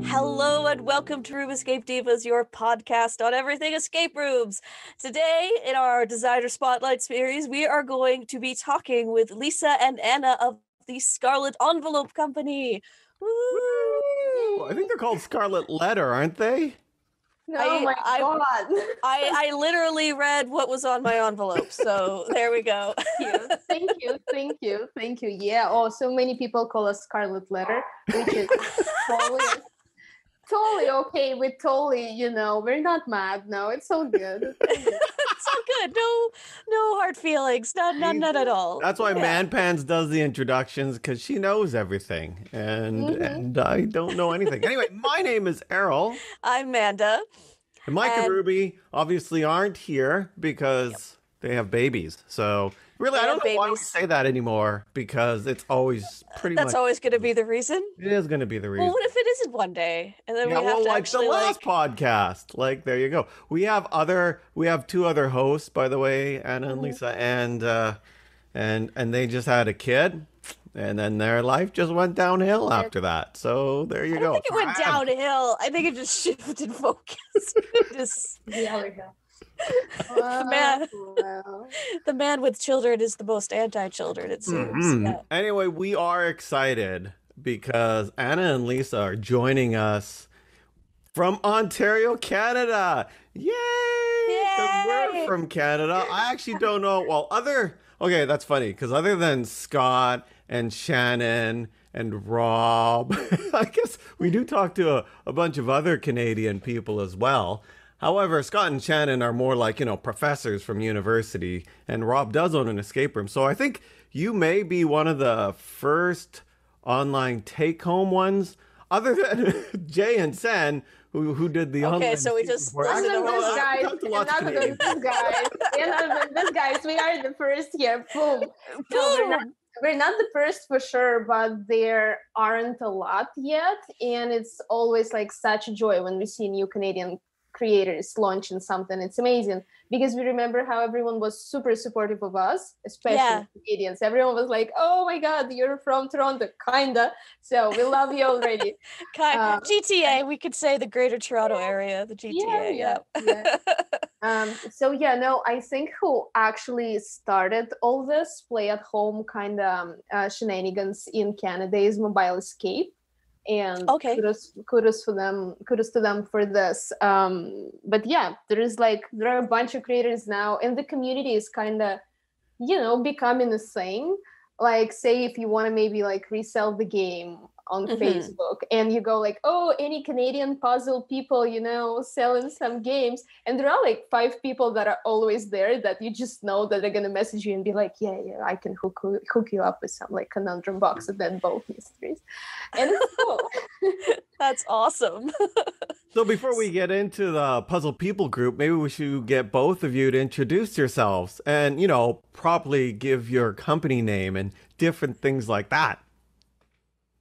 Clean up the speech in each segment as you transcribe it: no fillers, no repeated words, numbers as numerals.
Hello and welcome to Room Escape Divas, your podcast on everything escape rooms. Today, in our Designer Spotlight series, we are going to be talking with Lisa and Anna of the Scarlet Envelope Company. Woo! I think they're called Scarlet Letter, aren't they? Oh my God. I literally read what was on my envelope, so there we go. Thank you. Yeah, so many people call us Scarlet Letter, which is totally okay. We're totally, we're not mad. No, it's all good. It's all good. No hard feelings. None at all. That's why Man Pants does the introductions, because she knows everything, and I don't know anything. Anyway, my name is Errol. I'm Manda. And Mike and Ruby obviously aren't here because they have babies. So really, I don't know why we say that anymore, because it's always That's always going to be the reason? It is going to be the reason. Well, what if it isn't one day? And then we have to like actually the last podcast. Like, there you go. We have two other hosts, by the way, Anna and Lisa, and they just had a kid. And then their life just went downhill after that. So there you go. I think it went downhill. I think it just shifted focus. The other hill. The man with children is the most anti-children, it seems. Yeah. Anyway, we are excited because Anna and Lisa are joining us from Ontario, Canada. Yay! 'Cause we're from Canada. I actually don't know. Well, okay, that's funny, because other than Scott and Shannon and Rob, I guess we do talk to a bunch of other Canadian people as well. However, Scott and Shannon are more like, professors from university, and Rob does own an escape room. So I think you may be one of the first online take-home ones, other than Jay and Sen, who did the online. Okay, so we just Other than this guys, we are the first here. Boom. No, we're not the first for sure, but there aren't a lot yet, and it's always like such a joy when we see new Canadian creators launching something. It's amazing because we remember how everyone was super supportive of us, especially Canadians. Everyone was like, "Oh my God, you're from Toronto," kinda. So we love you already. GTA, we could say the Greater Toronto Area, the GTA. Yeah. I think who actually started all this play at home kind of shenanigans in Canada is Mobile Escape. And kudos to them for this. But yeah, there are a bunch of creators now, and the community is kind of, becoming a thing. Like, say if you want to maybe like resell the game on Facebook, and you go like, oh, any Canadian puzzle people, selling some games, and there are like 5 people that are always there that you just know that they're gonna message you and be like, yeah, I can hook you up with some like conundrum box and then both mysteries, and it's cool. That's awesome. So before we get into the Puzzle People group, maybe we should get both of you to introduce yourselves and, properly give your company name and different things like that.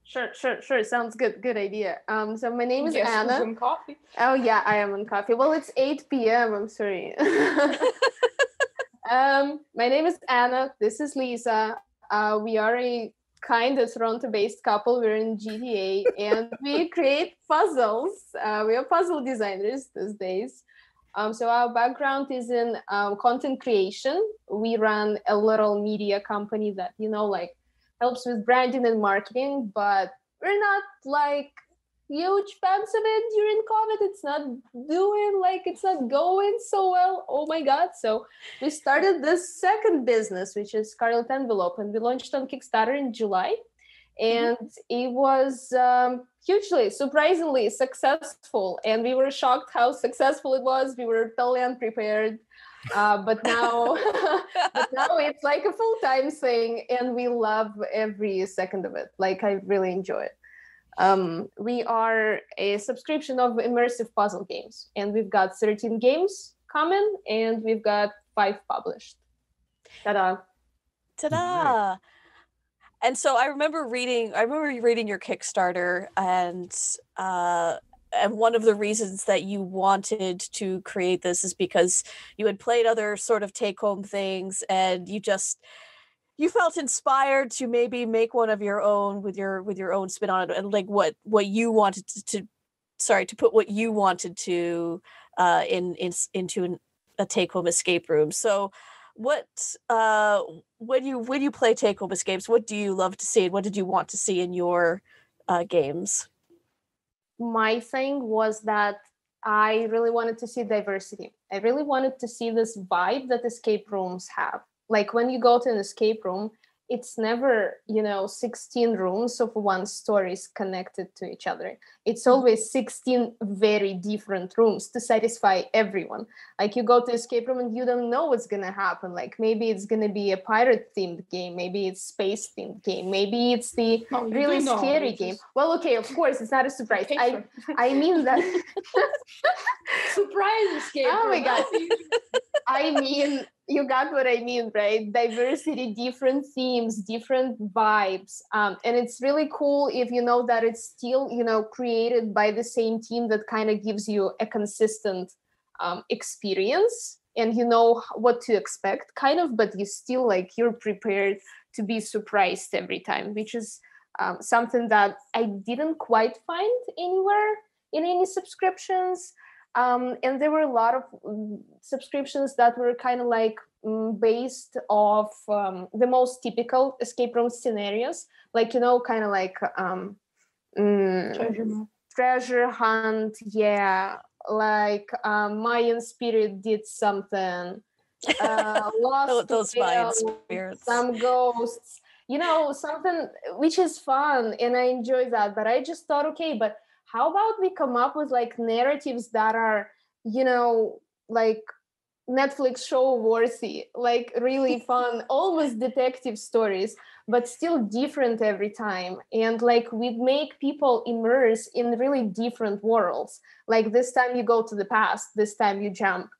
Sure. Sounds good. Good idea. So my name is Anna. Some coffee. Oh yeah, I am on coffee. Well, it's 8 p.m. I'm sorry. My name is Anna. This is Lisa. We are a kind of Toronto-based couple. We're in GTA, and we create puzzles. We are puzzle designers these days. So our background is in content creation. We run a little media company that, helps with branding and marketing, but we're not like huge fans of it during COVID. It's not going so well. Oh my God. So we started this second business, which is Scarlet Envelope, and we launched on Kickstarter in July. And it was hugely, surprisingly successful. And we were shocked how successful it was. We were totally unprepared. But now it's like a full-time thing, and we love every second of it. Like, I really enjoy it. We are a subscription of immersive puzzle games, and we've got 13 games coming, and we've got 5 published. Ta-da! Ta-da! And so I remember reading your Kickstarter, and one of the reasons that you wanted to create this is because you had played other sort of take-home things, and you felt inspired to maybe make one of your own with your own spin on it, and like what you wanted to to put what you wanted to into a take-home escape room. So what when you play take-home escapes, what do you love to see, and what did you want to see in your games? My thing was that I really wanted to see diversity. I really wanted to see this vibe that escape rooms have. Like when you go to an escape room, it's never, 16 rooms of one stories connected to each other. It's always 16 very different rooms to satisfy everyone. Like you go to escape room and you don't know what's going to happen. Like maybe it's going to be a pirate themed game. Maybe it's space themed game. Maybe it's the really scary game. Well, okay, of course, it's not a surprise. I mean that. Surprise escape room. Oh my God. I mean, you got what I mean, right? Diversity, different themes, different vibes. And it's really cool if you know that it's still, created by the same team that kind of gives you a consistent experience, and you know what to expect, kind of, but you still you're prepared to be surprised every time, which is something that I didn't quite find anywhere in any subscriptions. And there were a lot of subscriptions that were kind of based off the most typical escape room scenarios, kind of treasure hunt, yeah, Mayan spirit did something, lost those Mayan spirits, some ghosts, something which is fun, and I enjoy that. But I just thought, okay, but how about we come up with narratives that are, Netflix show worthy, really fun, almost detective stories, but still different every time. And we'd make people immerse in really different worlds. Like this time you go to the past, this time you jump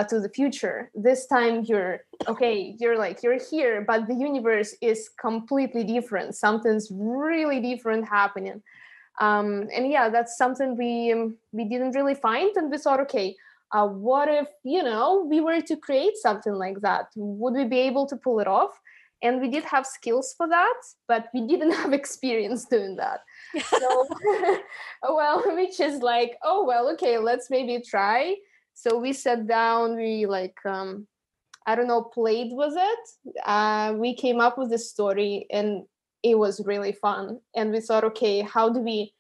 to the future. This time you're here, but the universe is completely different. Something's really different happening. And yeah, that's something we didn't really find, and we thought, okay, what if we were to create something like that? Would we be able to pull it off? And we did have skills for that, but we didn't have experience doing that. So, well, which is oh well, okay, let's maybe try. So we sat down, we I don't know, played with it. We came up with this story, and it was really fun. And we thought, okay, how do we,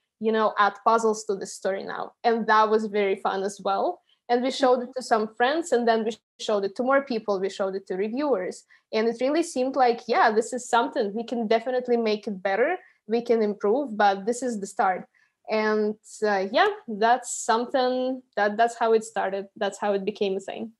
add puzzles to the story now? And that was very fun as well. And we showed it to some friends, and then we showed it to more people. We showed it to reviewers. And it really seemed yeah, this is something. We can definitely make it better. We can improve, but this is the start. And yeah, that's something that's how it started. That's how it became a thing.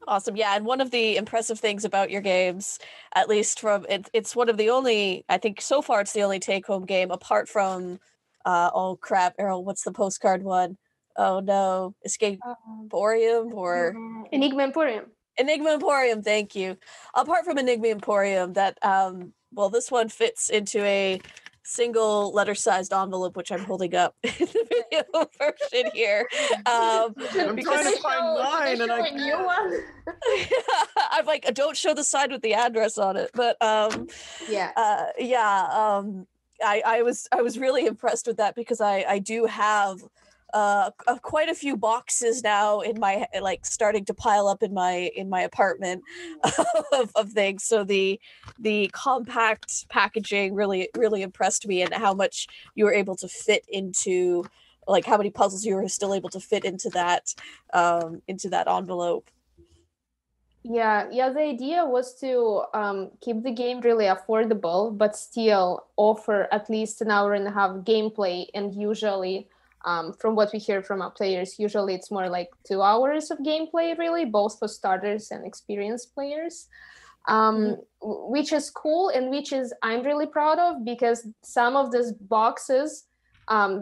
Awesome. Yeah. And one of the impressive things about your games, at least from it's one of the only, I think so far it's the only take-home game apart from, oh crap, Errol, what's the postcard one? Oh no, Escape Emporium or Enigma Emporium. Enigma Emporium, thank you. Apart from Enigma Emporium, that well, this one fits into a single letter-sized envelope, which I'm holding up in the video version here. I'm trying to find mine, and I can't. I'm don't show the side with the address on it, but yeah. I was really impressed with that because I do have quite a few boxes now in my starting to pile up in my apartment of things. So the compact packaging really impressed me, and how much you were able to fit into how many puzzles you were still able to fit into that envelope. Yeah, the idea was to keep the game really affordable, but still offer at least an hour and a half gameplay. And usually, from what we hear from our players, usually it's more 2 hours of gameplay, really, both for starters and experienced players, which is cool, and which is I'm really proud of, because some of these boxes,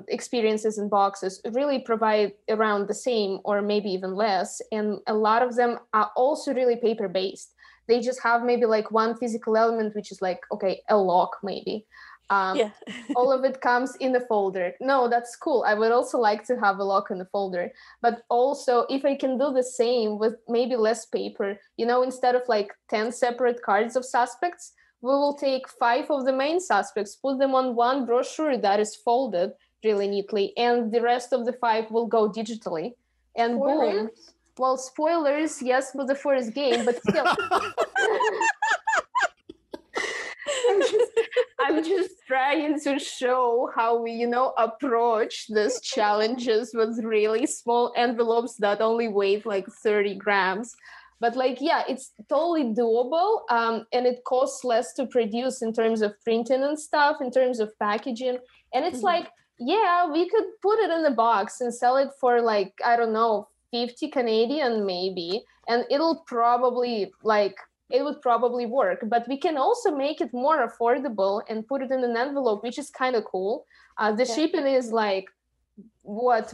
experiences in boxes, really provide around the same or maybe even less, and a lot of them are also really paper based. They just have maybe one physical element, which is a lock maybe. All of it comes in a folder. No, that's cool. I would also like to have a lock in the folder, but also if I can do the same with maybe less paper, instead of 10 separate cards of suspects, we will take 5 of the main suspects, put them on one brochure that is folded, really neatly, and the rest of the 5 will go digitally. And boom. Well, spoilers, yes, for the first game, but still. I'm just trying to show how we, approach these challenges with really small envelopes that only weigh like 30 grams. But it's totally doable. And it costs less to produce in terms of printing and stuff, in terms of packaging. And it's we could put it in a box and sell it for I don't know, 50 Canadian maybe. And it would probably work, but we can also make it more affordable and put it in an envelope, which is kind of cool. The shipping is what is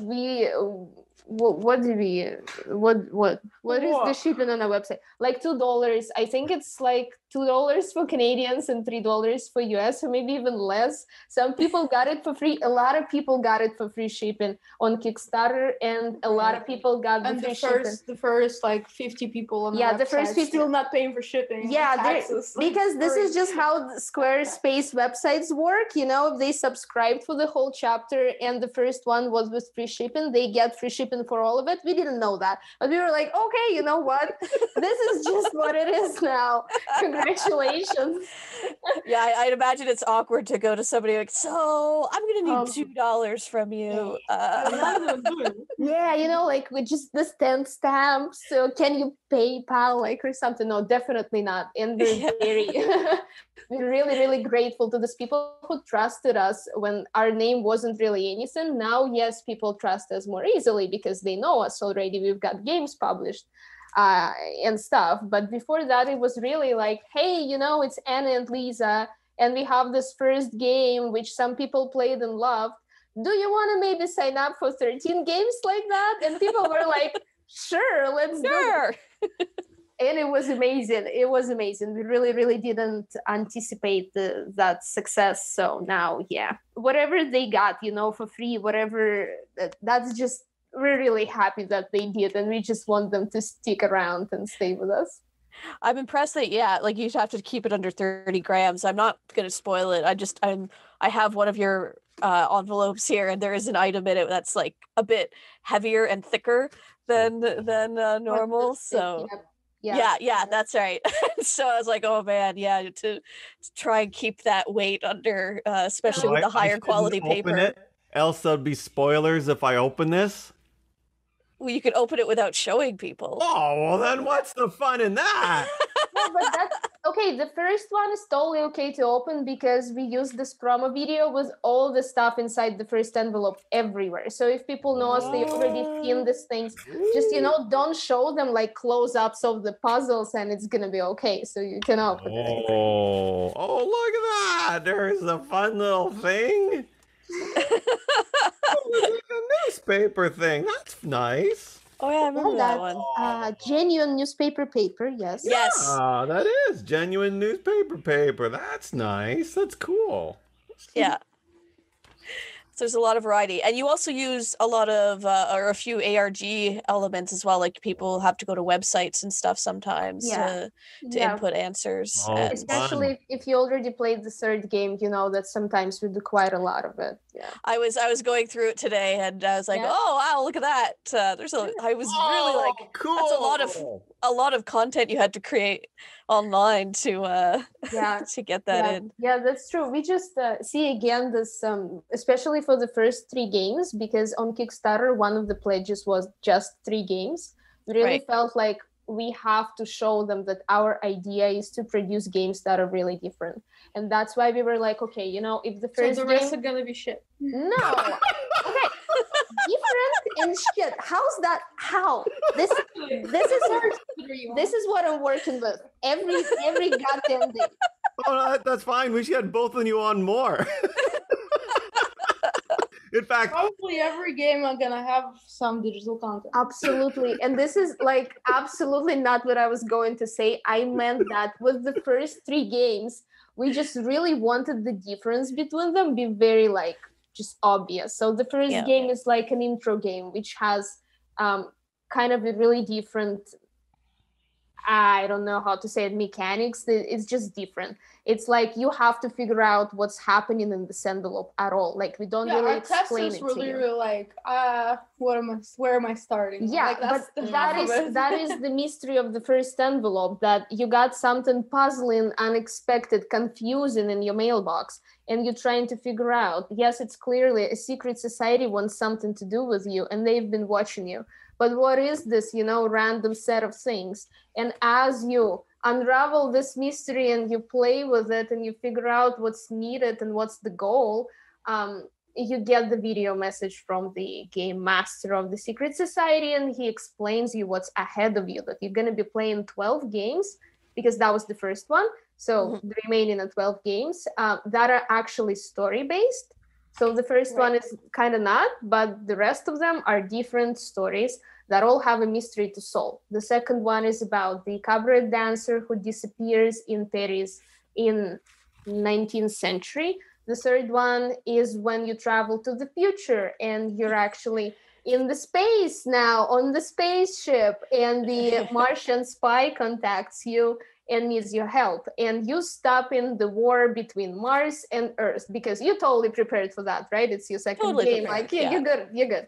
the shipping on our website? Like $2. I think it's like $2 for Canadians and $3 for US, or maybe even less. Some people got it for free. A lot of people got it for free shipping on Kickstarter, and a lot of people got the shipping. The first 50 people on the the first 50 still not paying for shipping. Taxes. Because this is just how the Squarespace websites work. If they subscribed for the whole chapter and the first one was with free shipping, they get free shipping for all of it. We didn't know that, but we were like, okay, you know what? This is just what it is now. Congratulations. Yeah, I'd imagine it's awkward to go to somebody like, so I'm gonna need $2 from you. With just the stamp. So can you PayPal or something? No, definitely not. And we're we're really, really grateful to these people who trusted us when our name wasn't really anything. Now, yes, people trust us more easily because they know us already. We've got games published and stuff. But before that, it was really hey, it's Anna and Lisa, and we have this first game, which some people played and loved. Do you want to maybe sign up for 13 games like that? And people were like, sure, let's do it. And it was amazing. We really, really didn't anticipate that success. So now, whatever they got, for free, whatever, that's just, we're really happy that they did. And we just want them to stick around and stay with us. I'm impressed that, you have to keep it under 30 grams. I'm not going to spoil it. I have one of your envelopes here, and there is an item in it that's a bit heavier and thicker than normal. So yeah, that's right. So I was like, oh man, to try and keep that weight under, especially with the higher quality paper. Else there'd be spoilers if I open this. Well, you could open it without showing people. Oh, well then what's the fun in that? No, but that's okay. The first one is totally okay to open because we used this promo video with all the stuff inside the first envelope everywhere. So if people know us, they already seen these things. Just, don't show them close-ups of the puzzles and it's going to be okay. So you can open it. Oh, look at that. There's a fun little thing. A newspaper thing. That's nice. Oh yeah, I remember that one. Genuine newspaper paper, yes. Yes. Ah, that is genuine newspaper paper. That's nice. That's cool. Yeah. So there's a lot of variety, and you also use a lot of or a few ARG elements as well. People have to go to websites and stuff sometimes to input answers. Especially if you already played the third game, that sometimes we do quite a lot of it. Yeah. I was going through it today, and I was like, oh wow, look at that. I was really cool. That's a lot of content you had to create online to get that in. Yeah, that's true. We just see again this, especially for the first 3 games, because on Kickstarter, one of the pledges was just 3 games. We really felt like we have to show them that our idea is to produce games that are really different. And that's why we were like, okay, if the first so the rest are gonna be shit. No. Okay. Different and shit. How's that? How? This is what I'm working with every goddamn day. Oh, that's fine. We should have both of you on more. In fact, probably every game I'm gonna have some digital content. Absolutely. And this is absolutely not what I was going to say. I meant that with the first 3 games, we just really wanted the difference between them be very just obvious. So the first game is an intro game, which has kind of a really different I don't know how to say it, mechanics. It's just different. It's like you have to figure out what's happening in this envelope at all. Like we don't really explain it to you. Really like, where am I starting? Yeah, like, that's but that is the mystery of the first envelope, that you got something puzzling, unexpected, confusing in your mailbox, and you're trying to figure out. Yes, it's clearly a secret society wants something to do with you, and they've been watching you. But what is this, random set of things? And as you unravel this mystery and you play with it and you figure out what's needed and what's the goal, you get the video message from the game master of the secret society, and he explains you what's ahead of you, that you're going to be playing 12 games, because that was the first one. So the remaining 12 games that are actually story based. So the first one is kind of not, but the rest of them are different stories that all have a mystery to solve. The second one is about the cabaret dancer who disappears in Paris in 19th century. The third one is when you travel to the future and you're actually in the space now, on the spaceship, and the Martian spy contacts you and needs your help. And you stop in the war between Mars and Earth, because you're totally prepared for that, right? It's your second game. Prepared, like, you're good.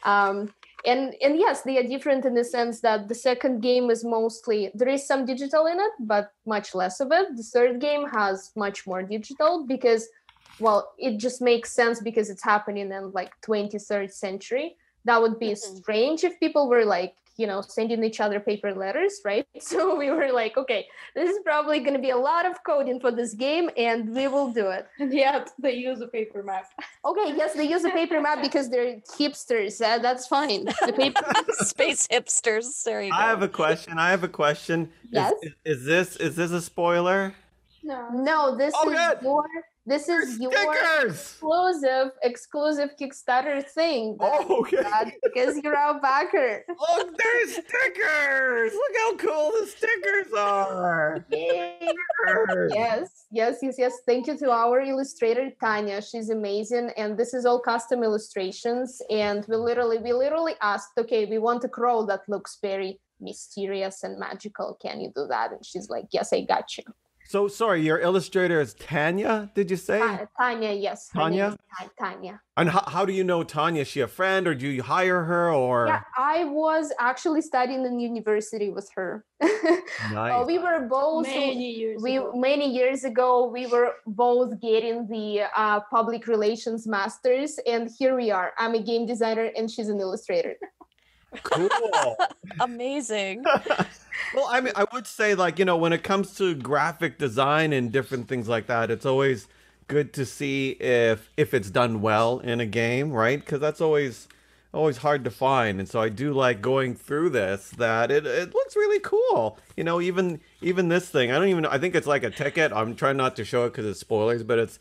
And yes, they are different in the sense that the second game is mostly, there is some digital in it, but much less of it. The third game has much more digital because, well, it just makes sense because it's happening in like 23rd century. That would be strange if people were like, sending each other paper letters, right? So we were like, okay, this is probably going to be a lot of coding for this game, and we will do it. And yeah, they use a paper map. Okay, yes, they use a paper map because they're hipsters. That's fine. The paper Space hipsters. There you go. I have a question. Yes. Is this a spoiler? No, this is your stickers! exclusive Kickstarter thing. Oh, okay. Because you're our backer. Look, there's stickers! Look how cool the stickers are! Yay. Yes. Thank you to our illustrator, Tanya. She's amazing. And this is all custom illustrations. And we literally asked, okay, we want a crow that looks very mysterious and magical. Can you do that? And she's like, yes, I got you. So sorry, your illustrator is Tanya, did you say? Tanya, yes. Tanya? Tanya. And how do you know Tanya? Is she a friend, or do you hire her, or? Yeah, I was actually studying in university with her. Nice. We were both many years ago. We were both getting the public relations masters, and here we are. I'm a game designer, and she's an illustrator. Cool. Amazing. Well, I mean, I would say, like, when it comes to graphic design and different things like that, it's always good to see if it's done well in a game, right? Because that's always hard to find. And so I do like going through this, that it looks really cool. Even this thing, I think it's like a ticket. I'm trying not to show it because it's spoilers, but it's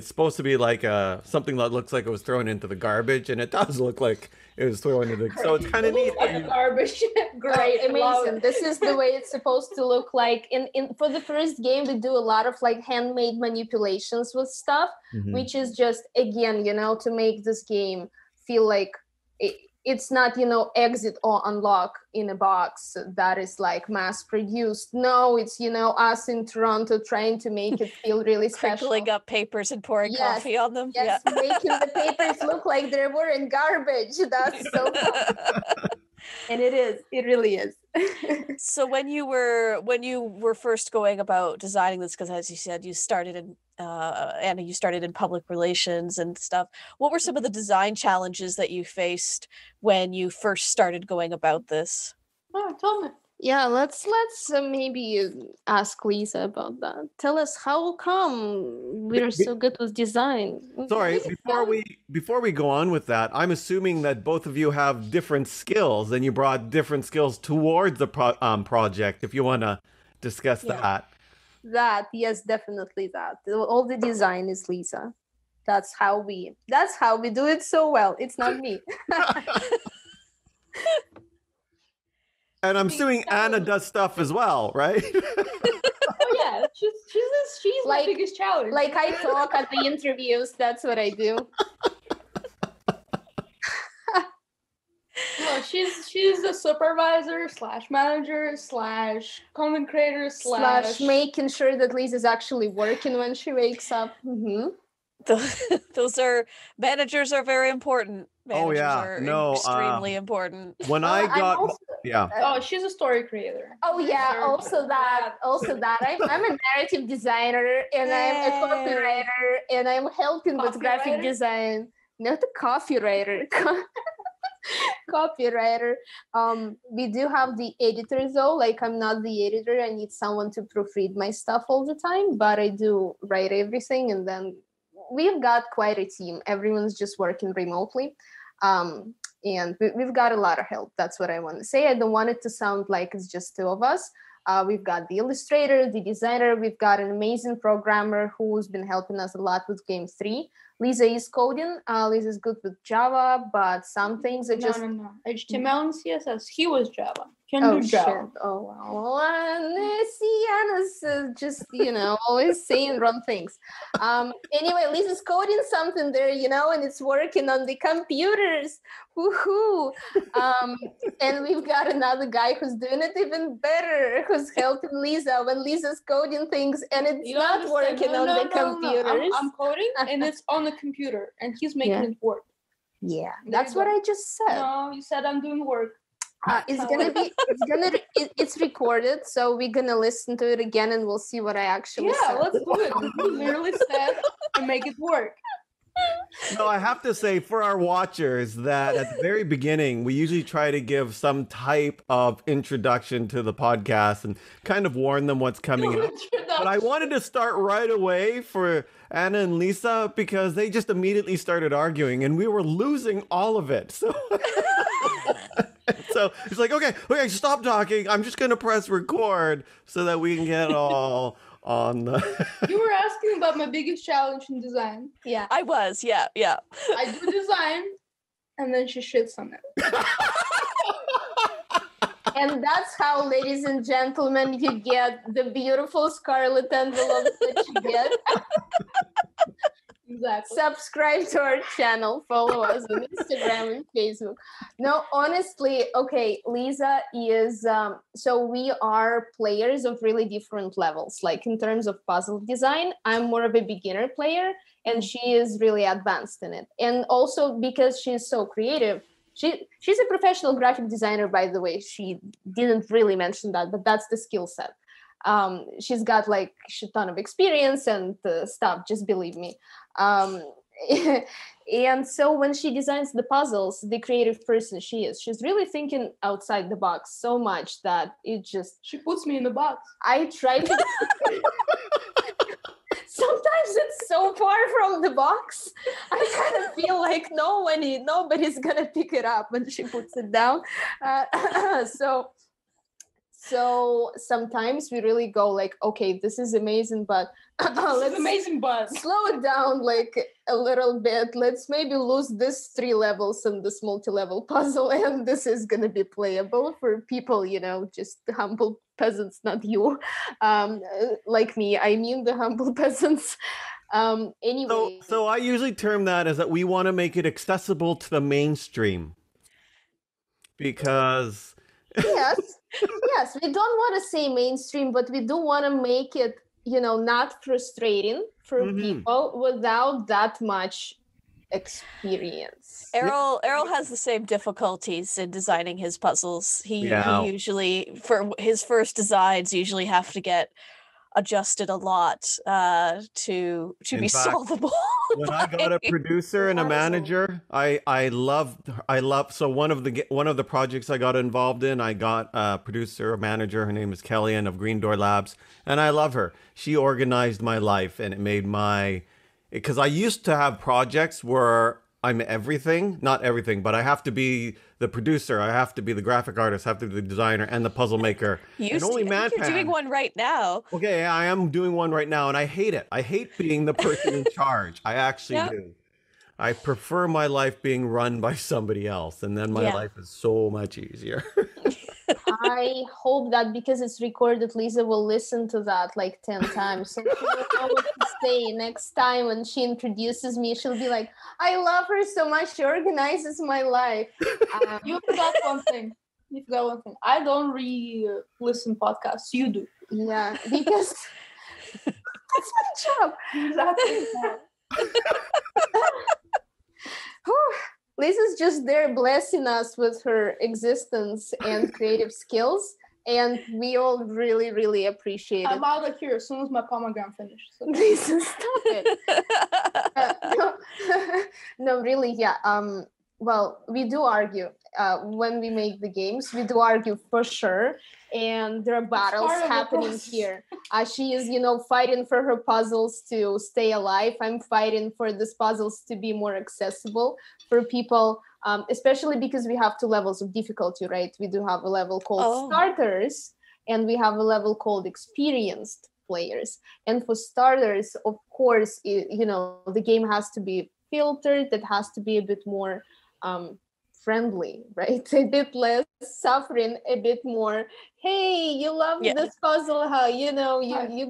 supposed to be like something that looks like it was thrown into the garbage, and it does look like it was thrown into the, so it's kind of neat. Like garbage. Great. Amazing. This is the way it's supposed to look like. In for the first game, we do a lot of like handmade manipulations with stuff, which is just, again, to make this game feel like it's not, exit or unlock in a box that is like mass produced. No, it's, us in Toronto trying to make it feel really special. Crinkling up papers and pouring coffee on them. Yes, making the papers look like they were in garbage. That's so fun. And it really is. So when you were first going about designing this, because as you said, you started in Anna, you started in public relations and stuff. What were some of the design challenges that you faced when you first started going about this? Oh, tell me. Yeah, let's maybe ask Lisa about that. Tell us, how come we're so good with design? Sorry, before we go on with that, I'm assuming that both of you have different skills, and you brought different skills towards the project. If you want to discuss that. Yes, definitely that. All the design is Lisa. That's how we do it so well. It's not me. And I'm assuming Anna does stuff as well, right? Oh yeah, she's my biggest challenge. Like, I talk at the interviews. That's what I do. Well, she's the supervisor slash manager slash content creator Slash making sure that Lisa's actually working when she wakes up. Those are managers are very important. Managers are extremely important. When I got oh, she's a story creator. Oh yeah, also that. I'm a narrative designer and I'm a copywriter and I'm helping with graphic design. Not a copywriter. Copywriter. We do have the editor though. Like I'm not the editor. I need someone to proofread my stuff all the time, but I do write everything, and then we've got quite a team. Everyone's just working remotely. And we've got a lot of help. That's what I want to say. I don't want it to sound like it's just two of us. We've got the illustrator, the designer. We've got an amazing programmer who's been helping us a lot with Game 3. Lisa is coding. Lisa is good with Java, but some things are just... No. HTML and CSS. He was Java. Can do Java. Shit. Oh, well. See, Anna's just, always saying wrong things. Anyway, Lisa's coding something there, and it's working on the computers. Woohoo! And we've got another guy who's doing it even better, who's helping Lisa when Lisa's coding things, and it's not working on the computers. I'm coding, and it's on the computer, and he's making it work. Yeah, that's what I just said. No, you said I'm doing work. It's recorded, so we're gonna listen to it again, and we'll see what I actually said. Yeah, let's do it. You literally said to make it work. No, I have to say for our watchers that at the very beginning, we usually try to give some type of introduction to the podcast and kind of warn them what's coming up. But I wanted to start right away for Anna and Lisa because they just immediately started arguing and we were losing all of it. So it's like, okay, stop talking. I'm just going to press record so that we can get all on the... You were asking about my biggest challenge in design. Yeah, I was. Yeah. I do design, and then she shits on it. And that's how, ladies and gentlemen, you get the beautiful Scarlet Envelope that you get. Exactly. Subscribe to our channel, follow us on Instagram and Facebook. No, honestly, okay, Lisa is, so we are players of really different levels. Like in terms of puzzle design, I'm more of a beginner player and she is really advanced in it. And also because she's so creative, she's a professional graphic designer, by the way. She didn't really mention that, but that's the skill set. She's got like a ton of experience and stuff, just believe me. And so when she designs the puzzles, the creative person she's really thinking outside the box so much that she puts me in the box. I try to sometimes it's so far from the box. I kind of feel like nobody's gonna pick it up when she puts it down. So sometimes we really go like, okay, this is amazing, but let's slow it down like a little bit. Let's maybe lose this 3 levels in this multi-level puzzle, and this is gonna be playable for people, just the humble peasants, not you, like me. I mean the humble peasants. Anyway. So I usually term that as that we want to make it accessible to the mainstream because. Yes, we don't want to say mainstream, but we do want to make it, not frustrating for people without that much experience. Errol has the same difficulties in designing his puzzles. He usually, for his first designs, usually have to get adjusted a lot to be solvable. When I got a producer and a manager, I loved. So one of the projects I got involved in, I got a producer, a manager. Her name is Kellyanne of Green Door Labs, and I love her. She organized my life, and it made because I used to have projects where I'm everything, not everything, but I have to be the producer, I have to be the graphic artist, I have to be the designer and the puzzle maker. You're doing one right now. Okay, I am doing one right now, and I hate it. I hate being the person in charge. I actually do. I prefer my life being run by somebody else, and then my life is so much easier. I hope that because it's recorded, Lisa will listen to that like 10 times. So she will know what to say next time when she introduces me. She'll be like, I love her so much. She organizes my life. You forgot one thing. I don't re-listen podcasts. You do. Yeah, because that's my job. Exactly. Lisa's just there blessing us with her existence and creative skills, and we all really, really appreciate it. I'm out of here as soon as my pomegranate finishes. So. Lisa, stop it. No, really, yeah. Well, we do argue when we make the games. We do argue for sure, and there are battles happening here. She is, fighting for her puzzles to stay alive. I'm fighting for these puzzles to be more accessible for people, especially because we have 2 levels of difficulty, right? We do have a level called starters, and we have a level called experienced players. And for starters, of course, the game has to be filtered. It has to be a bit more friendly, right? A bit less suffering, a bit more, hey, you love this puzzle, how you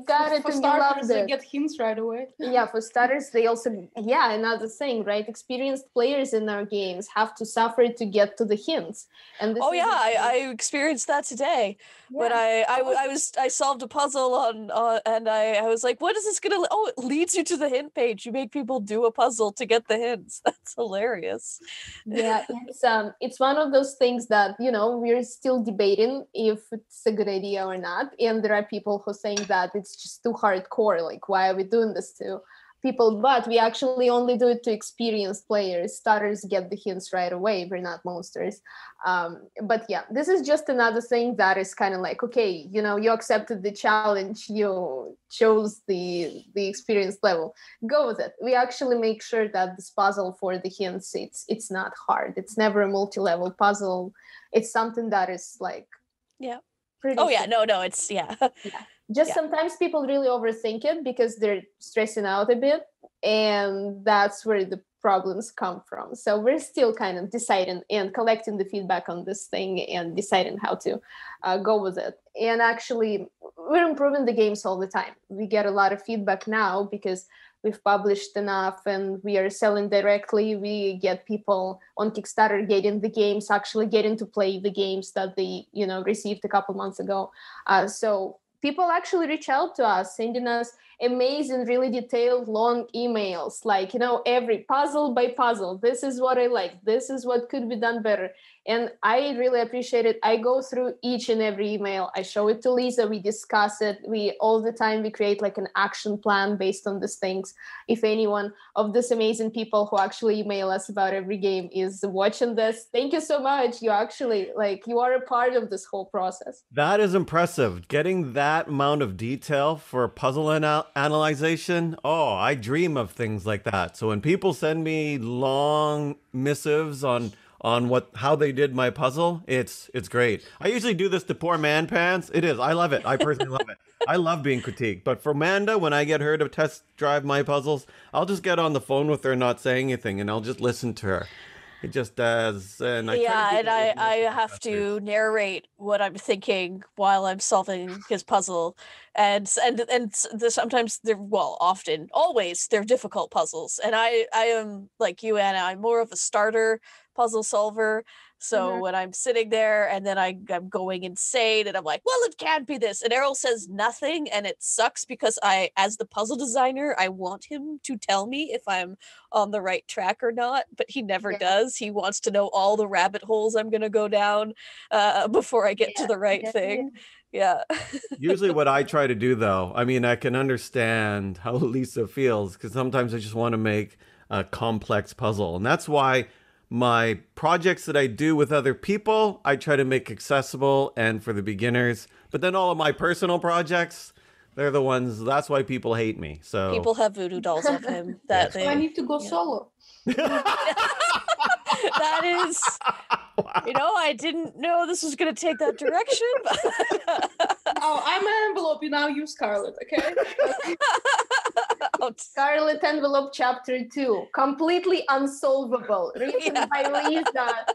got it and you loved it. They get hints right away. Yeah, for starters, they also, another thing, right? Experienced players in our games have to suffer to get to the hints. And this I experienced that today. When I solved a puzzle and I was like, what is this gonna? Oh, it leads you to the hint page. You make people do a puzzle to get the hints. That's hilarious. Yeah, it's one of those things that we're still debating if it's a good idea or not. And there are people who saying that it's just too hardcore. Like, why are we doing this to people? But we actually only do it to experienced players. Starters get the hints right away. We're not monsters. But yeah, this is just another thing that is kind of like, okay, you accepted the challenge. You chose the experienced level. Go with it. We actually make sure that this puzzle for the hints, it's not hard. It's never a multi-level puzzle. It's something that is like, pretty simple. No, it's Just sometimes people really overthink it because they're stressing out a bit, and that's where the problems come from. So we're still kind of deciding and collecting the feedback on this thing and deciding how to go with it. And actually, we're improving the games all the time. We get a lot of feedback now because we've published enough and we are selling directly. We get people on Kickstarter getting the games, actually getting to play the games that they, received a couple months ago. So people actually reach out to us, sending us amazing, really detailed, long emails, like, every puzzle by puzzle. This is what I like. This is what could be done better. And I really appreciate it. I go through each and every email. I show it to Lisa. We discuss it. All the time, we create like an action plan based on these things. If anyone of these amazing people who actually email us about every game is watching this, thank you so much. You actually, you are a part of this whole process. That is impressive. Getting that amount of detail for puzzle analyzation. Oh, I dream of things like that. So when people send me long missives on how they did my puzzle, it's great. I usually do this to poor man pants. It is. I love it. I personally love it. I love being critiqued. But for Amanda, when I get her to test drive my puzzles, I'll just get on the phone with her, not saying anything, and I'll just listen to her. It just does. And I have to narrate what I'm thinking while I'm solving his puzzle. And sometimes often, always, they're difficult puzzles. And I am like you, Anna. I'm more of a starter puzzle solver. So when I'm sitting there and then I'm going insane and I'm like, well, it can't be this. And Errol says nothing, and it sucks because as the puzzle designer, I want him to tell me if I'm on the right track or not, but he never does. He wants to know all the rabbit holes I'm going to go down before I get to the right thing. Yeah. Usually what I try to do, though, I mean, I can understand how Lisa feels because sometimes I just want to make a complex puzzle. And that's why my projects that I do with other people, I try to make accessible and for the beginners. But then all of my personal projects, they're the ones, that's why people hate me. So people have voodoo dolls of him. I need to go solo. That is, I didn't know this was going to take that direction. I'm an envelope. You now use Scarlet, okay? Scarlet Envelope Chapter 2, completely unsolvable, written by Lisa.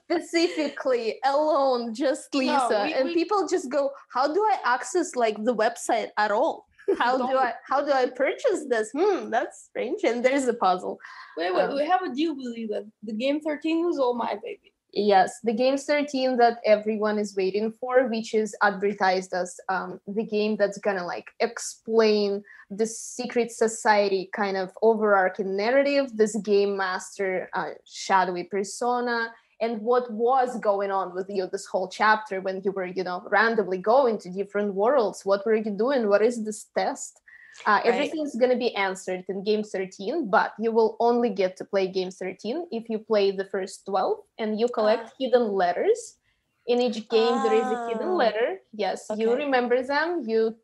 specifically alone, just Lisa, and people just go, how do I access like the website at all? How do I purchase this? That's strange. And there's a puzzle. Wait, we have a deal with you that the game 13 was all my baby. Yes, the game 13 that everyone is waiting for, which is advertised as the game that's gonna like explain the secret society kind of overarching narrative, this game master shadowy persona, and what was going on with you this whole chapter when you were, randomly going to different worlds. What were you doing? What is this test? Everything's going to be answered in game 13, but you will only get to play game 13 if you play the first 12 and you collect hidden letters. In each game, there is a hidden letter. Yes, you remember them. You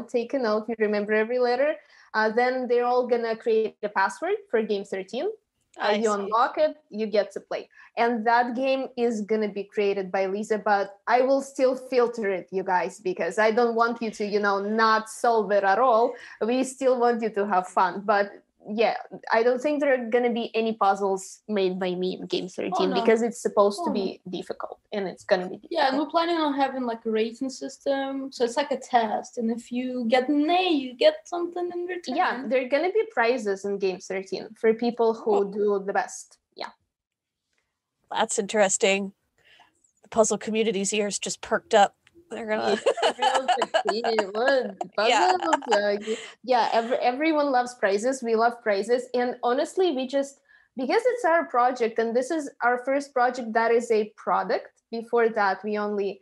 take a note. You remember every letter. Then they're all going to create a password for game 13. You unlock it, you get to play. And that game is going to be created by Lisa, but I will still filter it, you guys, because I don't want you to, not solve it at all. We still want you to have fun. But yeah, I don't think there are going to be any puzzles made by me in game 13 because it's supposed to be difficult, and it's going to be difficult. Yeah, and we're planning on having like a rating system. So it's like a test. And if you get an A, you get something in return. Yeah, there are going to be prizes in game 13 for people who do the best. Yeah. That's interesting. The puzzle community's ears just perked up. They're gonna everyone loves prizes. We love prizes, and honestly, we just, because it's our project and this is our first project that is a product. Before that, we only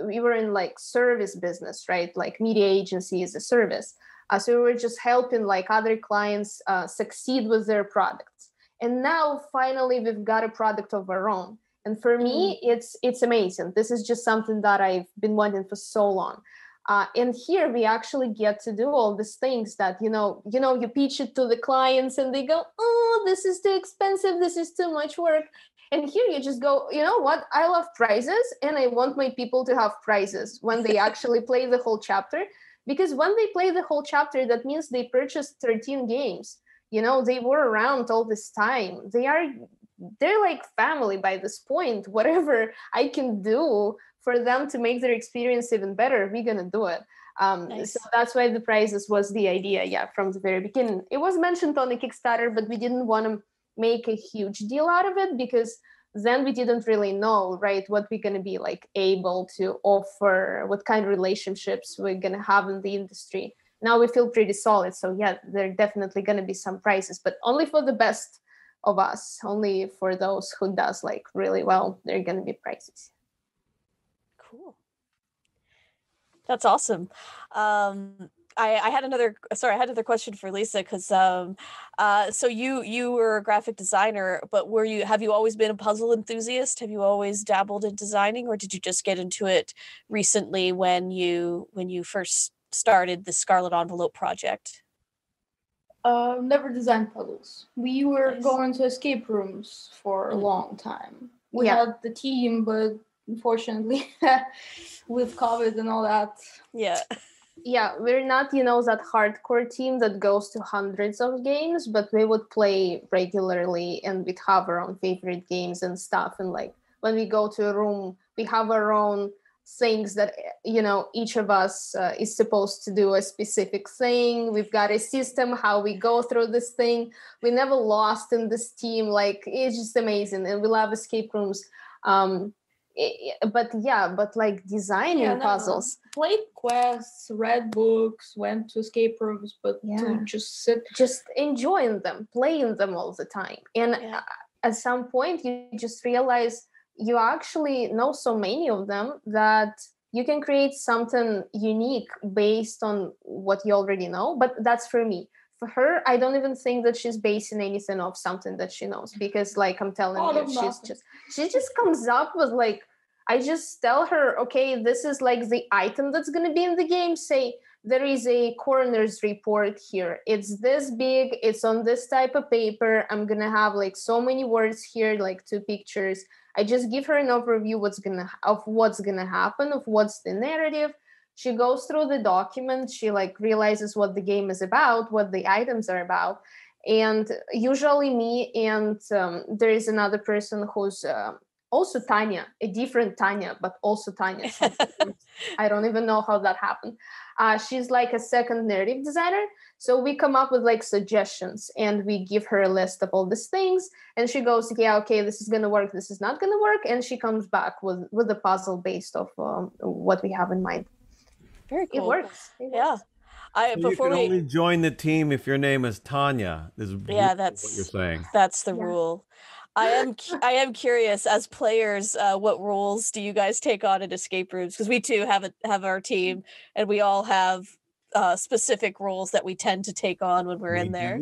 we were in like service business, right? Like media agency is a service, so we were just helping like other clients succeed with their products. And now finally we've got a product of our own. And for me, it's amazing. This is just something that I've been wanting for so long. And here we actually get to do all these things that, you pitch it to the clients and they go, oh, this is too expensive. This is too much work. And here you just go, you know what? I love prizes and I want my people to have prizes when they actually play the whole chapter. Because when they play the whole chapter, that means they purchased 13 games. They were around all this time. They're like family by this point. Whatever I can do for them to make their experience even better, we're gonna do it. Nice. So that's why the prizes was the idea, from the very beginning. It was mentioned on the Kickstarter, but we didn't want to make a huge deal out of it because then we didn't really know, right, what we're gonna be like able to offer, what kind of relationships we're gonna have in the industry. Now we feel pretty solid, so yeah, there are definitely gonna be some prizes, but only for the best of us. Only for those who does like really well, they're gonna be prizes. Cool. That's awesome. I had another question for Lisa because so you were a graphic designer, but have you always been a puzzle enthusiast? Have you always dabbled in designing, or did you just get into it recently when you first started the Scarlet Envelope project? Never designed puzzles. We were going to escape rooms for a long time. We had the team, but unfortunately, with COVID and all that. Yeah, we're not, that hardcore team that goes to hundreds of games, but we would play regularly and we'd have our own favorite games and stuff. And like when we go to a room, we have our own things that, each of us is supposed to do a specific thing. We've got a system how we go through this thing. We never lost in this team. Like, it's just amazing. And we love escape rooms. But like designing puzzles. Played quests, read books, went to escape rooms, but to just sit. Just enjoying them, playing them all the time. And at some point, you just realize you actually know so many of them that you can create something unique based on what you already know. But that's for me. For her, I don't even think that she's basing anything off something that she knows, because like I'm telling you, she just comes up with like, I just tell her, okay, this is like the item that's going to be in the game. Say there is a coroner's report here. It's this big. It's on this type of paper. I'm going to have like so many words here, like 2 pictures. I just give her an overview of what's gonna happen, of what's the narrative. She goes through the document. She like realizes what the game is about, what the items are about. And usually me and there is another person who's also Tanya, a different Tanya, but also Tanya. I don't even know how that happened. She's like a second narrative designer. So we come up with like suggestions and we give her a list of all these things. And she goes, yeah, okay, this is going to work. This is not going to work. And she comes back with a puzzle based off what we have in mind. Very cool. It works. Yeah. You can only join the team if your name is Tanya. That's what you're saying. That's the rule. I am curious, as players, what roles do you guys take on in escape rooms? Because we too have our team, and we all have specific roles that we tend to take on when we're in there.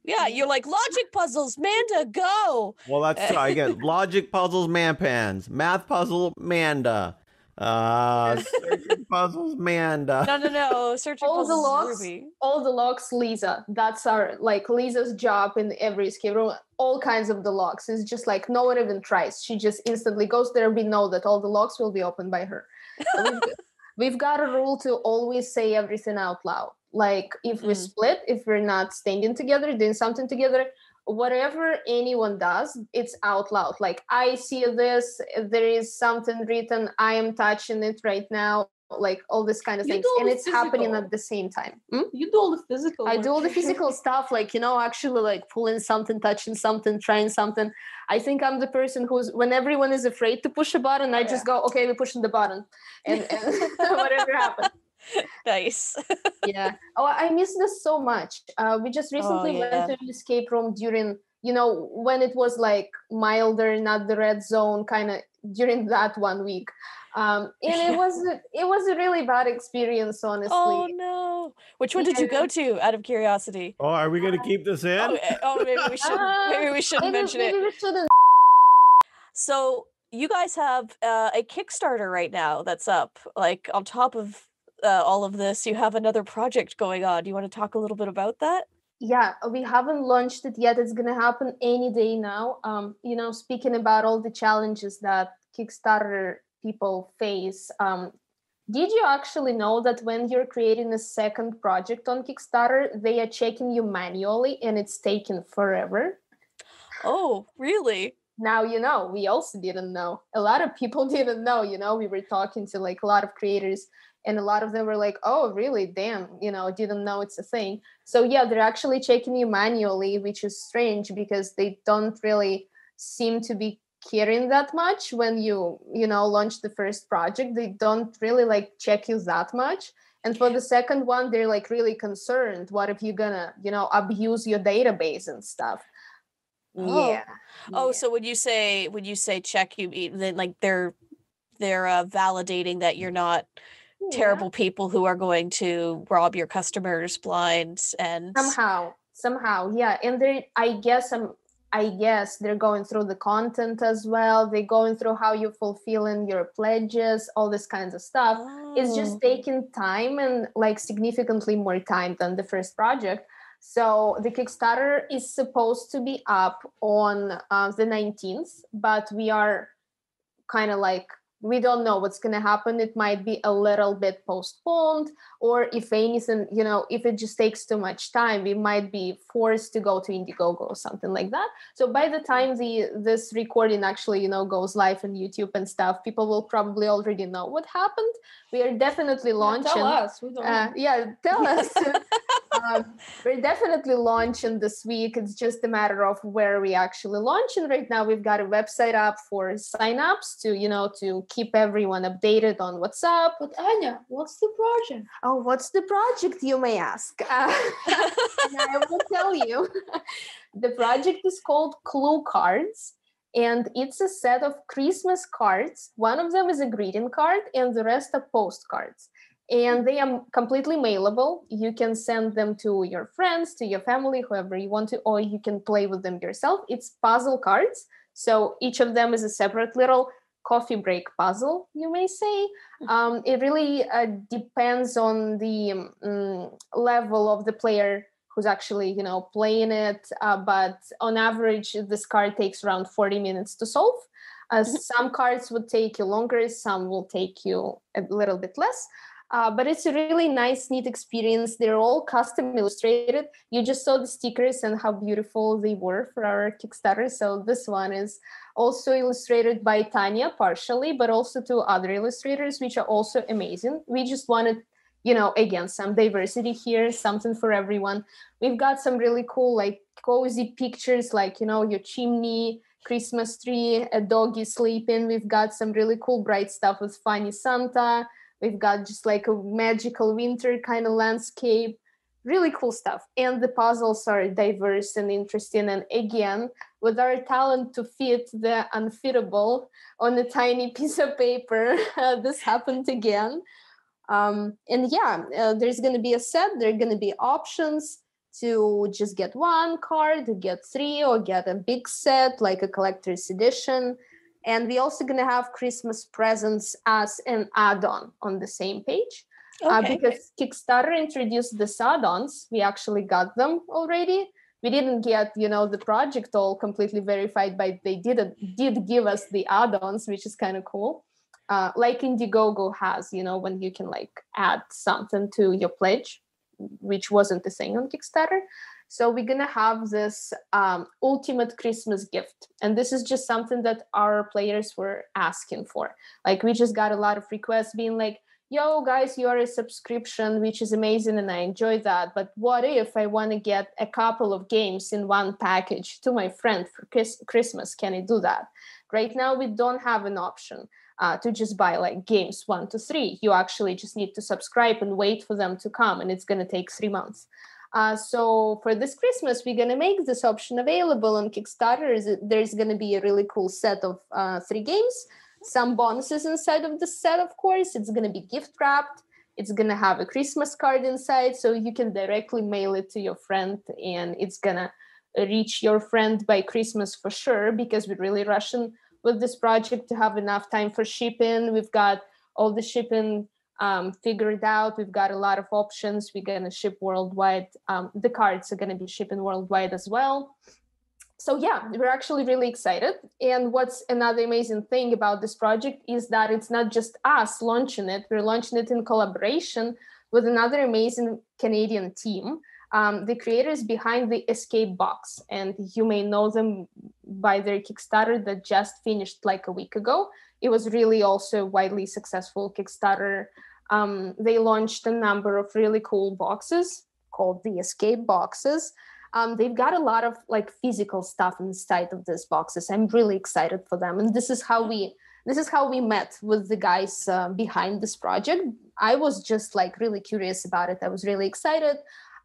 Yeah, you're like logic puzzles, Manda, go. Well, that's true. I get logic puzzles, Manpans, math puzzle, Manda. Searching puzzles, Manda. No. Searching puzzles, Ruby. All the logs, Lisa. That's our Lisa's job in every escape room. All kinds of the logs. It's just like no one even tries. She just instantly goes there. We know that all the logs will be opened by her. We've got a rule to always say everything out loud. Like if we split, if we're not standing together, doing something together, whatever anyone does, it's out loud. Like, I see this, there is something written, I am touching it right now, like all this kind of things. And it's happening at the same time. You do all the physical I do all the physical stuff, like, actually like pulling something, touching something, trying something. I think I'm the person who's, when everyone is afraid to push a button, I just go, okay, we're pushing the button. And whatever happens. Nice. Yeah. Oh, I miss this so much. We just recently went to an escape room during, when it was like milder, not the red zone, kind of during that 1 week. And it was a really bad experience, honestly. Oh no! Which one did you go to? Out of curiosity. Oh, are we going to keep this in? Maybe we should. Maybe we shouldn't mention it. Maybe we shouldn't. So you guys have a Kickstarter right now that's up. Like on top of all of this, you have another project going on. Do you want to talk a little bit about that? Yeah, we haven't launched it yet. It's going to happen any day now. Speaking about all the challenges that Kickstarter people face, did you actually know that when you're creating a second project on Kickstarter, they are checking you manually and it's taking forever? Oh, really? Now, we also didn't know. A lot of people didn't know, we were talking to like a lot of creators and a lot of them were like, oh, really? Damn, didn't know it's a thing. So yeah, they're actually checking you manually, which is strange because they don't really seem to be caring that much when you launch the first project. They don't really like check you that much. And for the second one, they're like really concerned. What if you're gonna, abuse your database and stuff? Yeah. Oh, so when you say check, you mean then like they're validating that you're not terrible people who are going to rob your customers blind and somehow, yeah. And I guess they're going through the content as well. They're going through how you're fulfilling your pledges, all this kinds of stuff. It's just taking time and like significantly more time than the first project. So the Kickstarter is supposed to be up on the 19th, but we are kind of like, we don't know what's going to happen. It might be a little bit postponed, or if anything, if it just takes too much time, we might be forced to go to Indiegogo or something like that. So by the time this recording actually, goes live on YouTube and stuff, people will probably already know what happened. We are definitely launching. Tell us. We don't know. Tell us. We're definitely launching this week. It's just a matter of where we actually launch. And right now we've got a website up for signups to keep everyone updated on what's up. But Anya, what's the project? Oh, what's the project, you may ask? And I will tell you. The project is called Clue Cards. And it's a set of Christmas cards. One of them is a greeting card and the rest are postcards. And they are completely mailable. You can send them to your friends, to your family, whoever you want to, or you can play with them yourself. It's puzzle cards. So each of them is a separate little coffee break puzzle, you may say. It really depends on the level of the player who's actually, playing it. But on average, this card takes around 40 minutes to solve. Some cards would take you longer. Some will take you a little bit less. But it's a really nice, neat experience. They're all custom illustrated. You just saw the stickers and how beautiful they were for our Kickstarter. So this one is also illustrated by Tanya partially, but also two other illustrators, which are also amazing. We just wanted, again, some diversity here, something for everyone. We've got some really cool, like cozy pictures, like, your chimney, Christmas tree, a doggy sleeping. We've got some really cool bright stuff with funny Santa. We've got just like a magical winter kind of landscape, really cool stuff. And the puzzles are diverse and interesting. And again, with our talent to fit the unfittable on a tiny piece of paper, this happened again. There's going to be a set. There are going to be options to just get one card, to get three, or get a big set like a collector's edition. And we're also going to have Christmas presents as an add-on on the same page. Because Kickstarter introduced the add-ons. We actually got them already. We didn't get, the project all completely verified, but they did give us the add-ons, which is kind of cool. Like Indiegogo has, when you can like add something to your pledge, which wasn't the thing on Kickstarter. So we're going to have this ultimate Christmas gift. And this is just something that our players were asking for. Like we just got a lot of requests being like, yo, guys, you are a subscription, which is amazing. And I enjoy that. But what if I want to get a couple of games in one package to my friend for Christmas? Can I do that? Right now, we don't have an option to just buy like games 1 to 3. You actually just need to subscribe and wait for them to come. And it's going to take 3 months. So for this Christmas, we're going to make this option available on Kickstarter. There's going to be a really cool set of 3 games, some bonuses inside of the set, of course. It's going to be gift wrapped. It's going to have a Christmas card inside, so you can directly mail it to your friend, and it's going to reach your friend by Christmas for sure, because we're really rushing with this project to have enough time for shipping. We've got all the shipping figured out. We've got a lot of options. We're going to ship worldwide. The cards are going to be shipping worldwide as well. So yeah, we're actually really excited. And what's another amazing thing about this project is that it's not just us launching it. We're launching it in collaboration with another amazing Canadian team, the creators behind the Escape Box. And you may know them by their Kickstarter that just finished like a week ago. It was really also a widely successful Kickstarter. They launched a number of really cool boxes called the Escape Boxes. They've got a lot of like physical stuff inside of these boxes. I'm really excited for them. And this is how we met with the guys behind this project. I was just like really curious about it. I was really excited.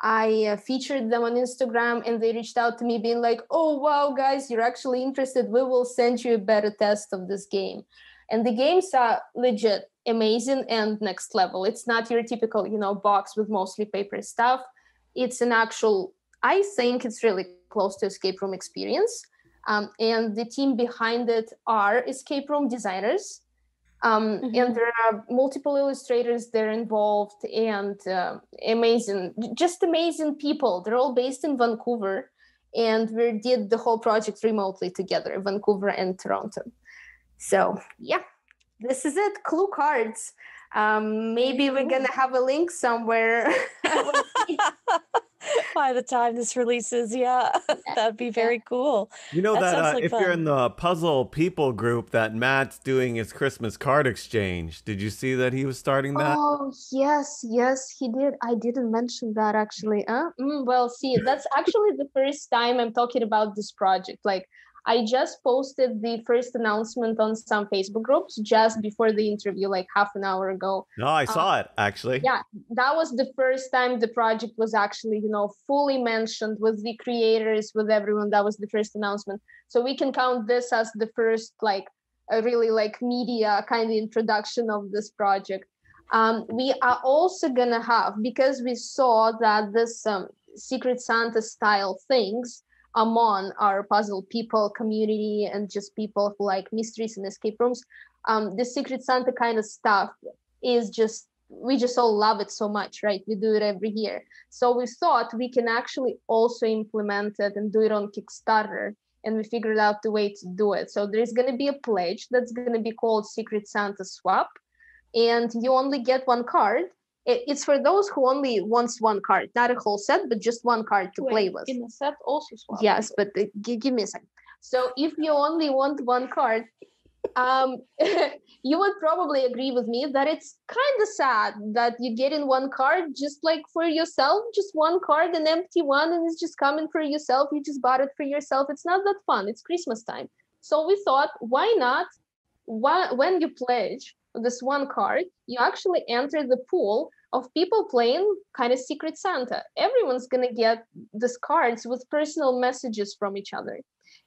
I featured them on Instagram, and they reached out to me being like, oh, wow, guys, you're actually interested. We will send you a beta test of this game. And the games are legit amazing and next level. It's not your typical, box with mostly paper stuff. It's an actual, I think it's really close to escape room experience. And the team behind it are escape room designers. And there are multiple illustrators there involved, and amazing people. They're all based in Vancouver, and we did the whole project remotely together, Vancouver and Toronto. So yeah, this is it. Clue cards. Maybe we're gonna have a link somewhere. By the time this releases, that'd be very cool. You know that if you're in the Puzzle People group, that Matt's doing his Christmas card exchange. Did you see that he was starting that? Oh, yes, he did. I didn't mention that actually. Well, see, that's actually the first time I'm talking about this project. Like, I just posted the first announcement on some Facebook groups just before the interview, like half an hour ago. No, I saw it, actually. Yeah, that was the first time the project was actually, fully mentioned with the creators, with everyone. That was the first announcement. So we can count this as the first, like, a really, like, media kind of introduction of this project. We are also going to have, because we saw that this Secret Santa style things among our Puzzle People community and just people who like mysteries and escape rooms, the Secret Santa kind of stuff is just, we just all love it so much, right? We do it every year. So we thought we can actually also implement it and do it on Kickstarter, and we figured out the way to do it. So there's going to be a pledge that's going to be called Secret Santa Swap. and you only get one card. It's for those who only wants one card, not a whole set, but just one card to play with. In a set also swap. Yes, but give me a second. So if you only want one card, you would probably agree with me that it's kind of sad that you get in one card just like for yourself, just one card, an empty one, and it's just coming for yourself. You just bought it for yourself. It's not that fun. It's Christmas time. So we thought, why not? When you pledge this one card, you actually enter the pool of people playing kind of Secret Santa. Everyone's going to get these cards with personal messages from each other.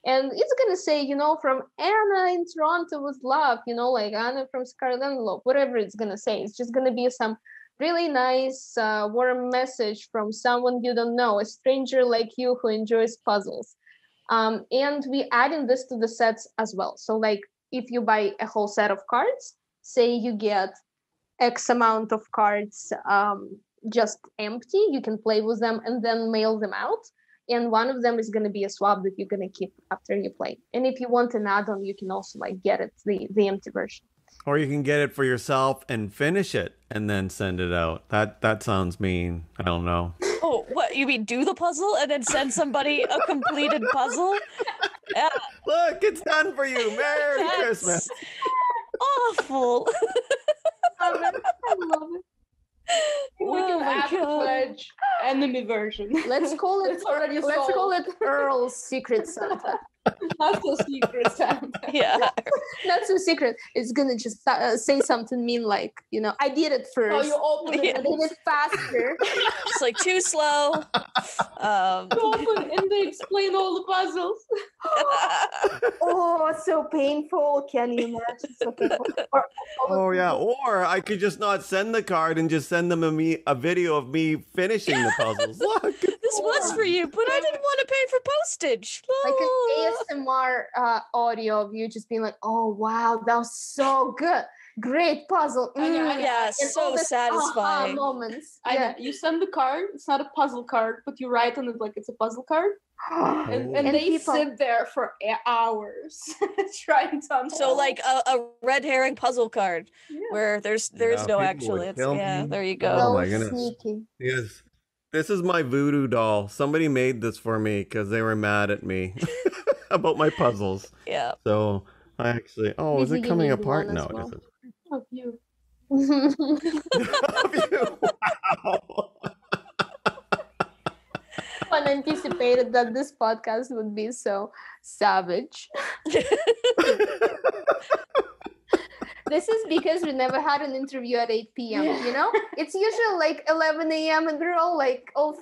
And it's going to say, from Anna in Toronto with love, like Anna from Scarlet Envelope, whatever it's going to say. It's just going to be some really nice, warm message from someone you don't know, a stranger like you who enjoys puzzles. And we adding this to the sets as well. So like if you buy a whole set of cards, say you get X amount of cards just empty, you can play with them and then mail them out. And one of them is going to be a swap that you're going to keep after you play. And if you want an add-on, you can also like get it, the empty version. Or you can get it for yourself and finish it and then send it out. That sounds mean. I don't know. Oh, what? You mean do the puzzle and then send somebody a completed puzzle? Yeah. Look, it's done for you. Merry That's Christmas. Awful. I love it. We can add the pledge enemy version. Let's call it. It's already Let's call solved. it Earl's Secret Santa. Not so secret Santa. Yeah. Not so secret. It's gonna just say something mean like, I did it first. Oh, you open it. I did it faster. Just like too slow. You open and they explain all the puzzles. Oh, so painful. Can you imagine? So painful. Oh yeah, or I could just not send the card and just send them a video of me finishing the puzzles. Look, This was for you, but I didn't want to pay for postage. Like Oh. an ASMR audio of you just being like, oh wow, that was so good. Great puzzle. Yeah, And so all this satisfying. moments. I know. You send the card. It's not a puzzle card, but you write on it like it's a puzzle card. And And they people- sit there for hours trying to unfold. So like a red herring puzzle card where there's Yeah, no people actual would it's kill yeah, me. there you Oh go. So my goodness. sneaky. Yes. This is my voodoo doll. Somebody made this for me because they were mad at me about my puzzles. Yeah. So I actually, is Maybe it you coming need apart? one No, as it well. isn't. of you. Wow. Unanticipated that this podcast would be so savage. This is because we never had an interview at 8 p.m. It's usually like 11 a.m. and we're all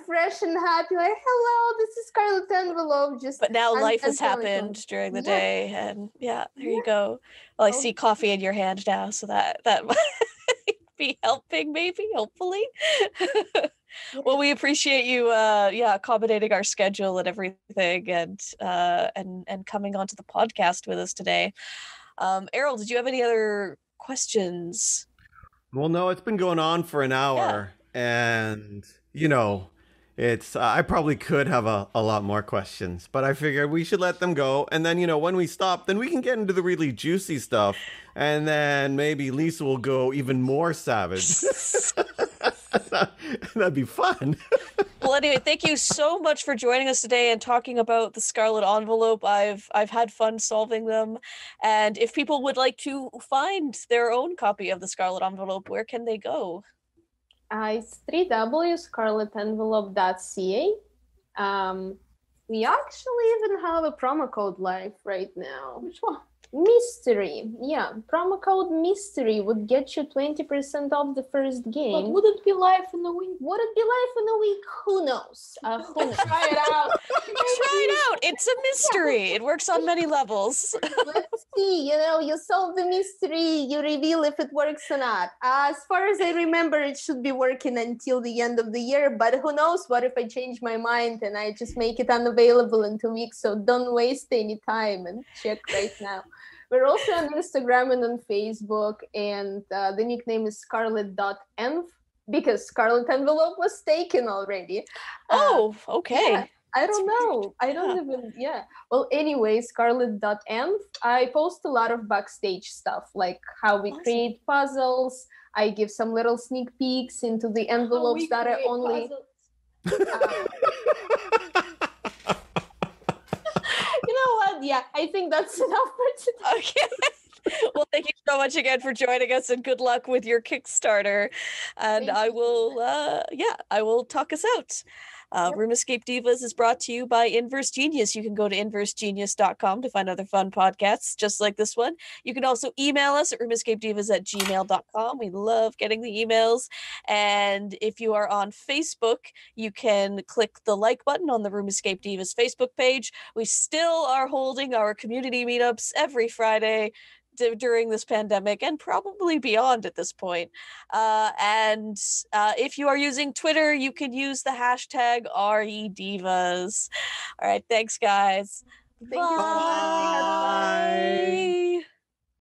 fresh and happy, like, hello, this is Scarlet Envelope. But now life has telling them. happened during the Yeah. day, and there you go. Well, I see coffee in your hand now, so that might be helping, maybe, hopefully. Well, we appreciate you, accommodating our schedule and everything, and coming onto the podcast with us today. Errol, did you have any other questions? Well, no, it's been going on for an hour, and it's I probably could have a lot more questions, but I figured we should let them go, and then when we stop, then we can get into the really juicy stuff, and then maybe Lisa will go even more savage. That'd be fun. Well, anyway, thank you so much for joining us today and talking about the Scarlet Envelope. I've had fun solving them. And if people would like to find their own copy of the Scarlet Envelope, where can they go? It's www.scarletenvelope.ca. We actually even have a promo code live right now. Which one? Mystery. Yeah, promo code Mystery would get you 20% off the first But game. would it be live in a week? Would it be live in a week? Who knows? Who knows? Try it out. Try it out. It's a mystery. It works on many levels. Let's see. You solve the mystery, you reveal if it works or not. As far as I remember, it should be working until the end of the year, but who knows? What if I change my mind and I just make it unavailable in 2 weeks? So don't waste any time and check right now. We're also on Instagram and on Facebook, and the nickname is scarlet.env because Scarlet Envelope was taken already. Oh, okay. Yeah. I don't know. I don't even, Well, anyway, Scarlet.env, I post a lot of backstage stuff, like how we create puzzles. I give some little sneak peeks into the envelopes that are only... You know what? Yeah, I think that's enough for today. Okay. Well, thank you so much again for joining us, and good luck with your Kickstarter. And I will talk us out. Room Escape Divas is brought to you by Inverse Genius. You can go to inversegenius.com to find other fun podcasts just like this one. You can also email us at roomescapedivas@gmail.com. We love getting the emails. And if you are on Facebook, you can click the like button on the Room Escape Divas Facebook page. We still are holding our community meetups every Friday during this pandemic and probably beyond at this point. And if you are using Twitter, you can use the hashtag REDivas. All right, thanks, guys. Thank you so much. We had fun. Bye.